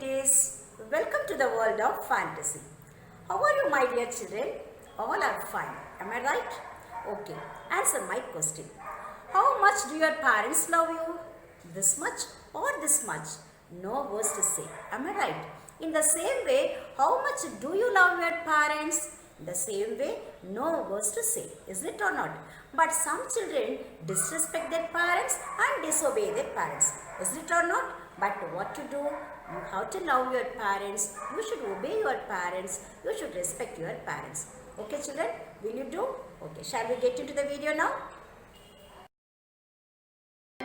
cuties. Welcome to the world of fantasy. How are you, my dear children? All are fine. Am I right? Okay. Answer my question. How much do your parents love you? This much or this much? No words to say. Am I right? In the same way, how much do you love your parents? In the same way, no words to say. Is it or not? But some children disrespect their parents and disobey their parents. Is it or not? But what to do? You have to love your parents. You should obey your parents. You should respect your parents. Okay, children? Will you do? Okay. Shall we get into the video now?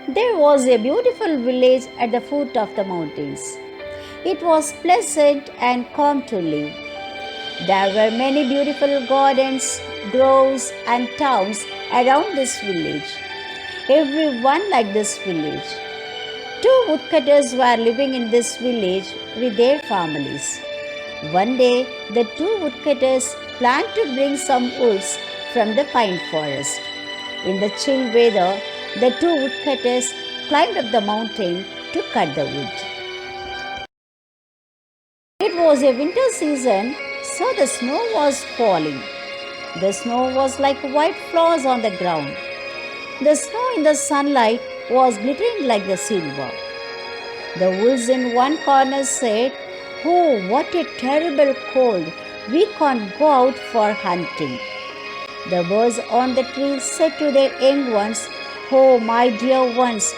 There was a beautiful village at the foot of the mountains. It was pleasant and calm to live. There were many beautiful gardens, groves, and towns around this village. Everyone liked this village. Two woodcutters were living in this village with their families. One day, the two woodcutters planned to bring some woods from the pine forest. In the chill weather, the two woodcutters climbed up the mountain to cut the wood. It was a winter season, so the snow was falling. The snow was like white flowers on the ground. The snow in the sunlight was glittering like the silver. The wolves in one corner said, "Oh, what a terrible cold! We can't go out for hunting." The birds on the trees said to their young ones, "Oh, my dear ones,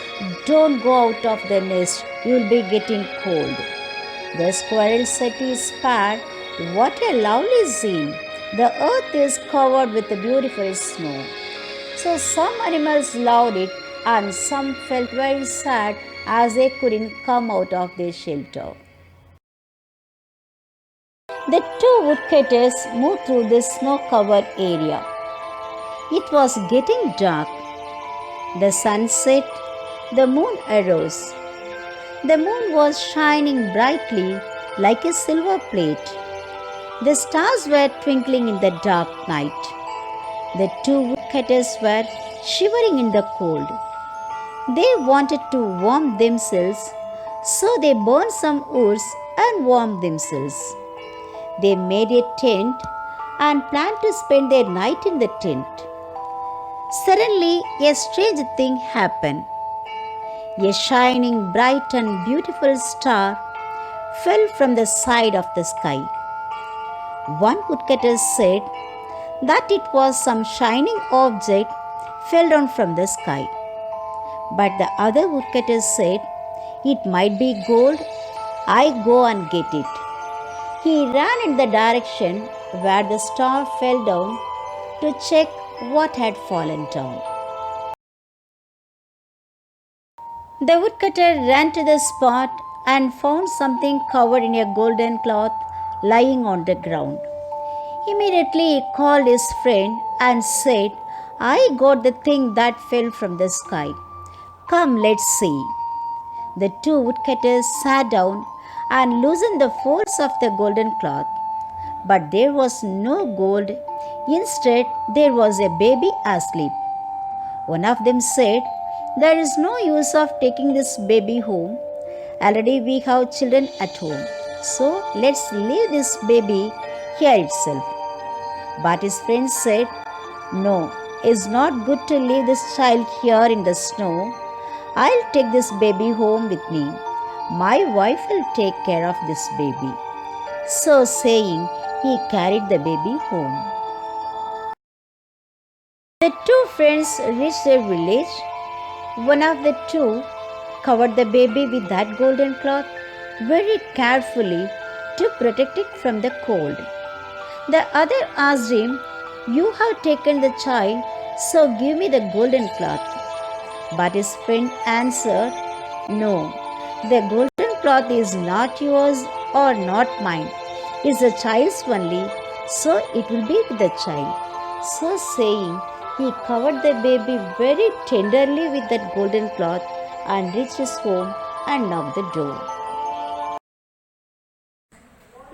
don't go out of the nest. You'll be getting cold." The squirrel said to his parrot, "What a lovely scene! The earth is covered with beautiful snow." So some animals loved it and some felt very sad as they couldn't come out of their shelter. The two woodcutters moved through this snow-covered area. It was getting dark. The sun set, the moon arose. The moon was shining brightly like a silver plate. The stars were twinkling in the dark night. The two woodcutters were shivering in the cold. They wanted to warm themselves, so they burned some wood and warmed themselves. They made a tent and planned to spend their night in the tent. Suddenly, a strange thing happened. A shining, bright, and beautiful star fell from the side of the sky. One woodcutter said that it was some shining object fell down from the sky. But the other woodcutter said, "It might be gold. I go and get it." He ran in the direction where the star fell down to check what had fallen down. The woodcutter ran to the spot and found something covered in a golden cloth lying on the ground. Immediately he called his friend and said, "I got the thing that fell from the sky. Come, let's see." The two woodcutters sat down and loosened the folds of the golden cloth. But there was no gold. Instead, there was a baby asleep. One of them said, "There is no use of taking this baby home. Already we have children at home. So let's leave this baby here itself." But his friends said, "No, it's not good to leave this child here in the snow. I'll take this baby home with me. My wife will take care of this baby." So saying, he carried the baby home. The two friends reached their village. One of the two covered the baby with that golden cloth very carefully to protect it from the cold. The other asked him, "You have taken the child, so give me the golden cloth." But his friend answered, "No, the golden cloth is not yours or not mine. It's the child's only, so it will be with the child." So saying, he covered the baby very tenderly with that golden cloth and reached his home and knocked the door.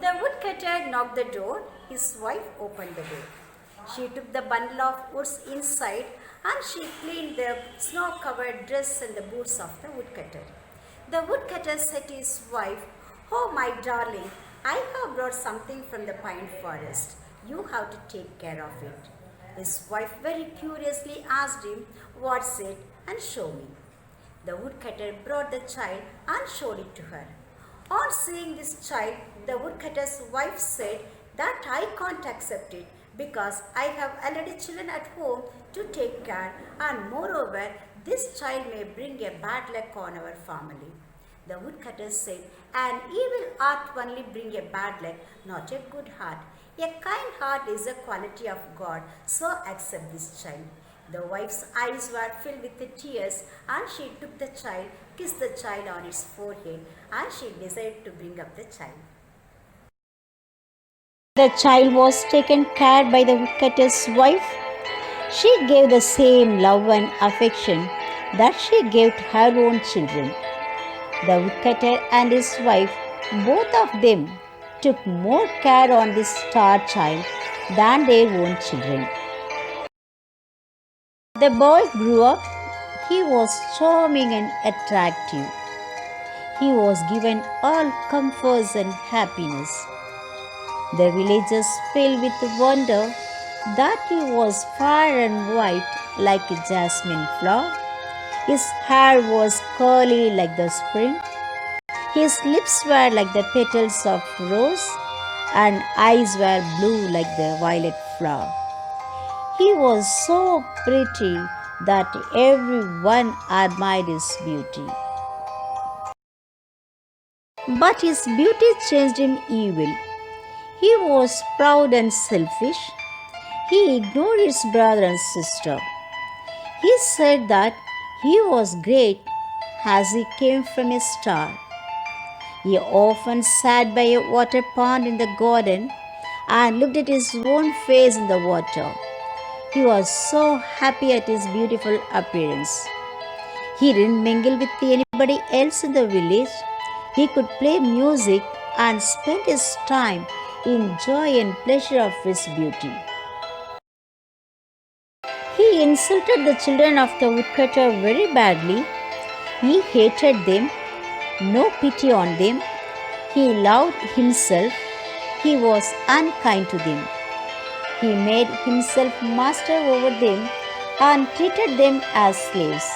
The woodcutter knocked the door. His wife opened the door. She took the bundle of woods inside and she cleaned the snow-covered dress and the boots of the woodcutter. The woodcutter said to his wife, Oh, my darling, I have brought something from the pine forest. You have to take care of it. His wife very curiously asked him, "What's it?" and show me. The woodcutter brought the child and showed it to her. On seeing this child, the woodcutter's wife said that I can't accept it because I have already children at home to take care, and moreover, this child may bring a bad luck on our family. The woodcutter said, "An evil heart only bring a bad luck, not a good heart. A kind heart is a quality of God, so accept this child." The wife's eyes were filled with tears, and she took the child, kissed the child on its forehead, and she decided to bring up the child. The child was taken care by the woodcutter's wife. She gave the same love and affection that she gave to her own children. The woodcutter and his wife, both of them, took more care on this star child than their own children. The boy grew up. He was charming and attractive. He was given all comforts and happiness. The villagers filled with wonder that he was fair and white like a jasmine flower. His hair was curly like the spring. His lips were like the petals of rose, and eyes were blue like the violet flower. He was so pretty that everyone admired his beauty. But his beauty changed him evil. He was proud and selfish. He ignored his brother and sister. He said that he was great as he came from a star. He often sat by a water pond in the garden and looked at his own face in the water. He was so happy at his beautiful appearance. He didn't mingle with anybody else in the village. He could play music and spend his time in joy and pleasure of his beauty. He insulted the children of the woodcutter very badly. He hated them, no pity on them. He loved himself. He was unkind to them. He made himself master over them and treated them as slaves.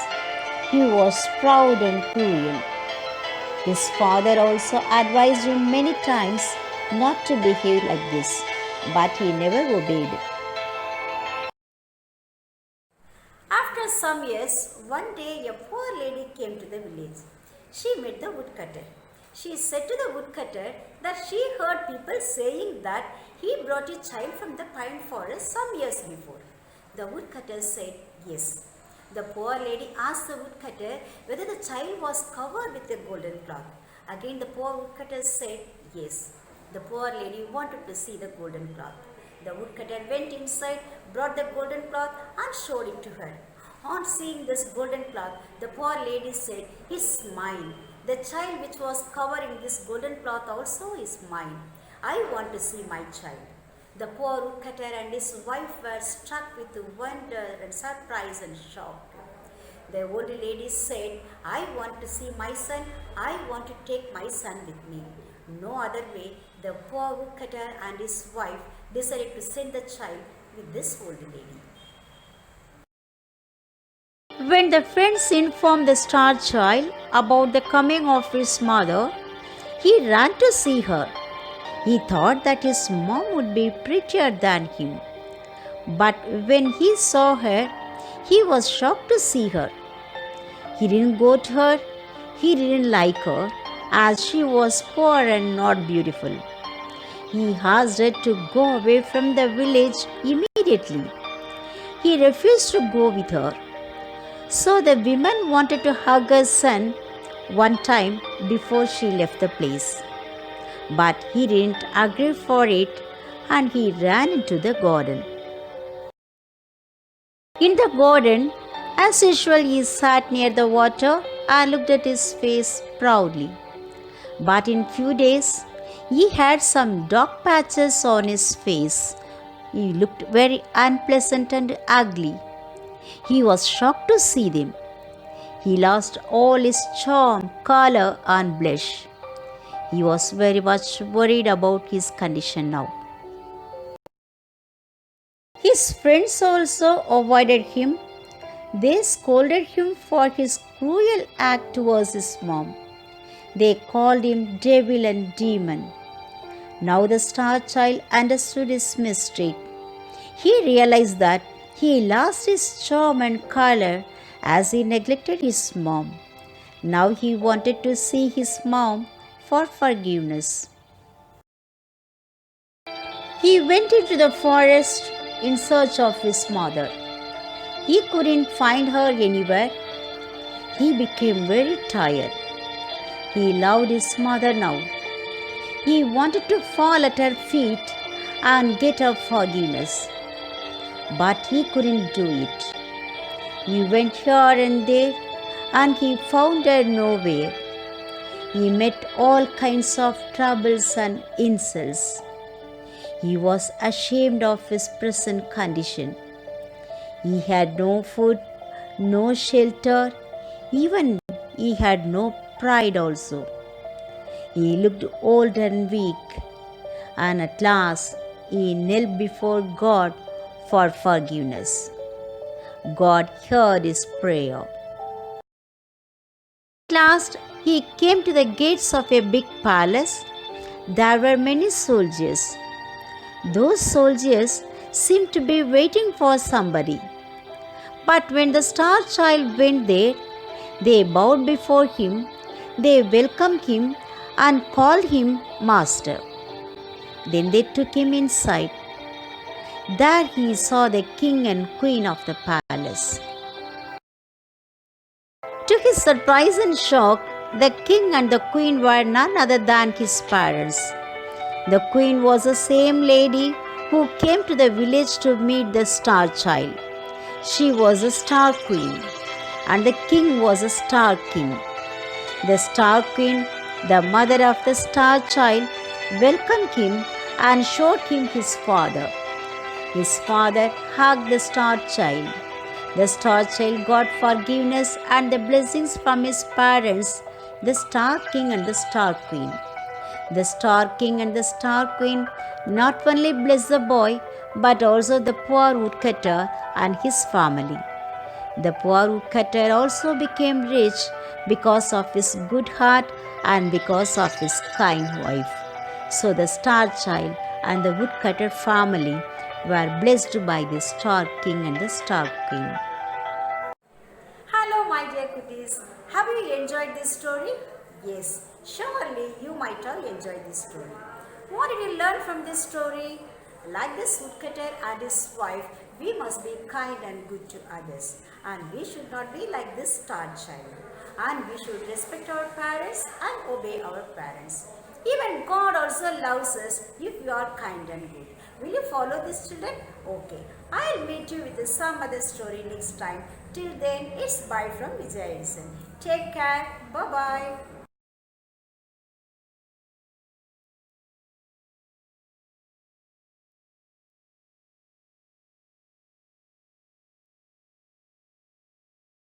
He was proud and cruel. His father also advised him many times not to behave like this, but he never obeyed. After some years, one day a poor lady came to the village. She met the woodcutter. She said to the woodcutter that she heard people saying that he brought a child from the pine forest some years before. The woodcutter said yes. The poor lady asked the woodcutter whether the child was covered with a golden cloth. Again the poor woodcutter said yes. The poor lady wanted to see the golden cloth. The woodcutter went inside, brought the golden cloth and showed it to her. On seeing this golden cloth, the poor lady said, "It's mine. The child which was covered in this golden cloth also is mine. I want to see my child." The poor woodcutter and his wife were struck with wonder and surprise and shock. The old lady said, "I want to see my son. I want to take my son with me." No other way, the poor woodcutter and his wife decided to send the child with this old lady. When the friends informed the star child about the coming of his mother, he ran to see her. He thought that his mom would be prettier than him. But when he saw her, he was shocked to see her. He didn't go to her. He didn't like her as she was poor and not beautiful. He asked her to go away from the village immediately. He refused to go with her. So the woman wanted to hug her son one time before she left the place. But he didn't agree for it and he ran into the garden. In the garden, as usual, he sat near the water and looked at his face proudly. But in few days, he had some dark patches on his face. He looked very unpleasant and ugly. He was shocked to see them. He lost all his charm, color, and blush. He was very much worried about his condition now. His friends also avoided him. They scolded him for his cruel act towards his mom. They called him devil and demon. Now the star child understood his mistake. He realized that he lost his charm and color as he neglected his mom. Now he wanted to see his mom for forgiveness. He went into the forest in search of his mother. He couldn't find her anywhere. He became very tired. He loved his mother now. He wanted to fall at her feet and get her forgiveness. But he couldn't do it. He went here and there and he found her nowhere. He met all kinds of troubles and insults. He was ashamed of his present condition. He had no food, no shelter, even he had no pride also. He looked old and weak, and at last he knelt before God for forgiveness. God heard his prayer. At last he came to the gates of a big palace. There were many soldiers. Those soldiers seemed to be waiting for somebody. But when the star child went there, they bowed before him, they welcomed him and called him master. Then they took him inside. There he saw the king and queen of the palace. To his surprise and shock, the king and the queen were none other than his parents. The queen was the same lady who came to the village to meet the star child. She was a star queen, and the king was a star king. The star queen, the mother of the star child, welcomed him and showed him his father. His father hugged the star child. The star child got forgiveness and the blessings from his parents, the star king and the star queen. The star king and the star queen not only blessed the boy but also the poor woodcutter and his family. The poor woodcutter also became rich because of his good heart and because of his kind wife. So the star child and the woodcutter family were blessed by the star king and the star queen. Hello, my dear cuties. Have you enjoyed this story? Yes, surely you might have enjoyed this story. What did you learn from this story? Like this woodcutter and his wife, we must be kind and good to others. And we should not be like this star child. And we should respect our parents and obey our parents. Even God also loves us if we are kind and good. Will you follow this, children? Okay. I'll meet you with some other story next time. Till then, it's bye from Vijay Edison. Take care. Bye-bye.